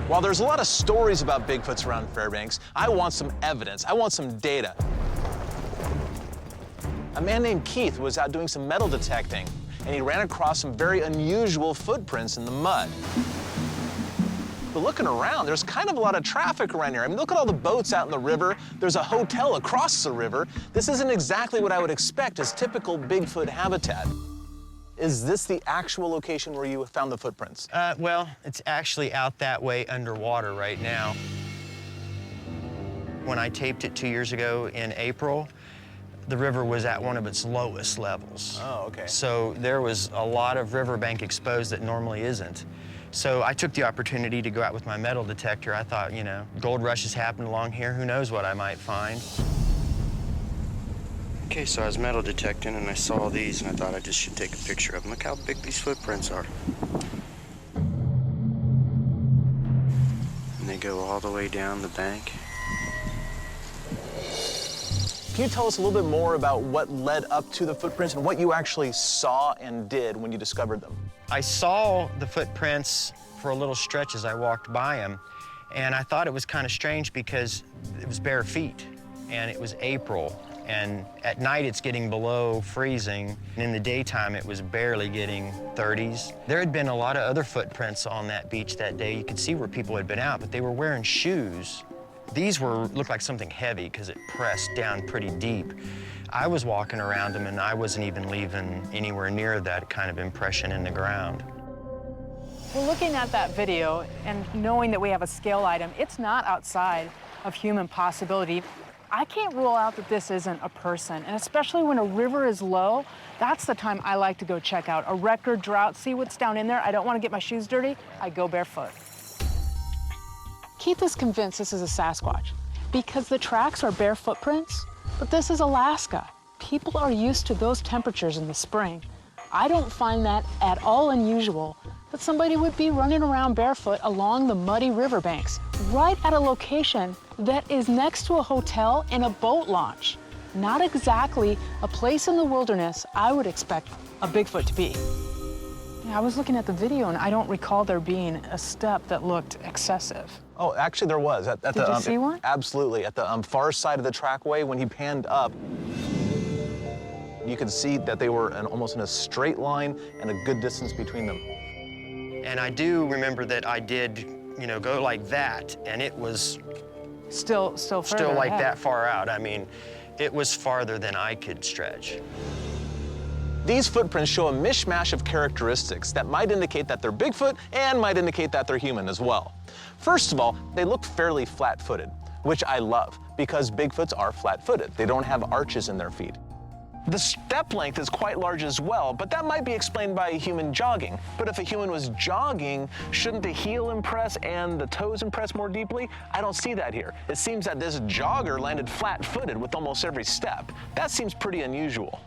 While there's a lot of stories about Bigfoots around Fairbanks, I want some evidence. I want some data. A man named Keith was out doing some metal detecting, and he ran across some very unusual footprints in the mud. But looking around, there's kind of a lot of traffic around here. I mean, look at all the boats out in the river. There's a hotel across the river. This isn't exactly what I would expect as typical Bigfoot habitat. Is this the actual location where you found the footprints? Well, it's actually out that way underwater right now. When I taped it 2 years ago in April, the river was at one of its lowest levels. Oh, okay. So there was a lot of riverbank exposed that normally isn't. So I took the opportunity to go out with my metal detector. I thought, you know, gold rushes happen along here. Who knows what I might find? Okay, so I was metal detecting and I saw these and I thought I just should take a picture of them. Look how big these footprints are. And they go all the way down the bank. Can you tell us a little bit more about what led up to the footprints and what you actually saw and did when you discovered them? I saw the footprints for a little stretch as I walked by them, and I thought it was kind of strange because it was bare feet, and it was April, and at night it's getting below freezing, and in the daytime it was barely getting 30s. There had been a lot of other footprints on that beach that day. You could see where people had been out, but they were wearing shoes. These looked like something heavy because it pressed down pretty deep. I was walking around them and I wasn't even leaving anywhere near that kind of impression in the ground. Well, looking at that video and knowing that we have a scale item, it's not outside of human possibility. I can't rule out that this isn't a person, and especially when a river is low, that's the time I like to go check out a record drought, see what's down in there. I don't want to get my shoes dirty. I go barefoot. Keith is convinced this is a Sasquatch because the tracks are bare footprints, but this is Alaska. People are used to those temperatures in the spring. I don't find that at all unusual that somebody would be running around barefoot along the muddy riverbanks, right at a location that is next to a hotel and a boat launch. Not exactly a place in the wilderness I would expect a Bigfoot to be. I was looking at the video and I don't recall there being a step that looked excessive. Oh, actually there was. Did you see one? Absolutely. At the far side of the trackway, when he panned up, you could see that they were almost in a straight line and a good distance between them. And I do remember that I did, you know, go like that, and it was Still like ahead. that far out. I mean, it was farther than I could stretch. These footprints show a mishmash of characteristics that might indicate that they're Bigfoot and might indicate that they're human as well. First of all, they look fairly flat-footed, which I love because Bigfoots are flat-footed. They don't have arches in their feet. The step length is quite large as well, but that might be explained by a human jogging. But if a human was jogging, shouldn't the heel impress and the toes impress more deeply? I don't see that here. It seems that this jogger landed flat-footed with almost every step. That seems pretty unusual.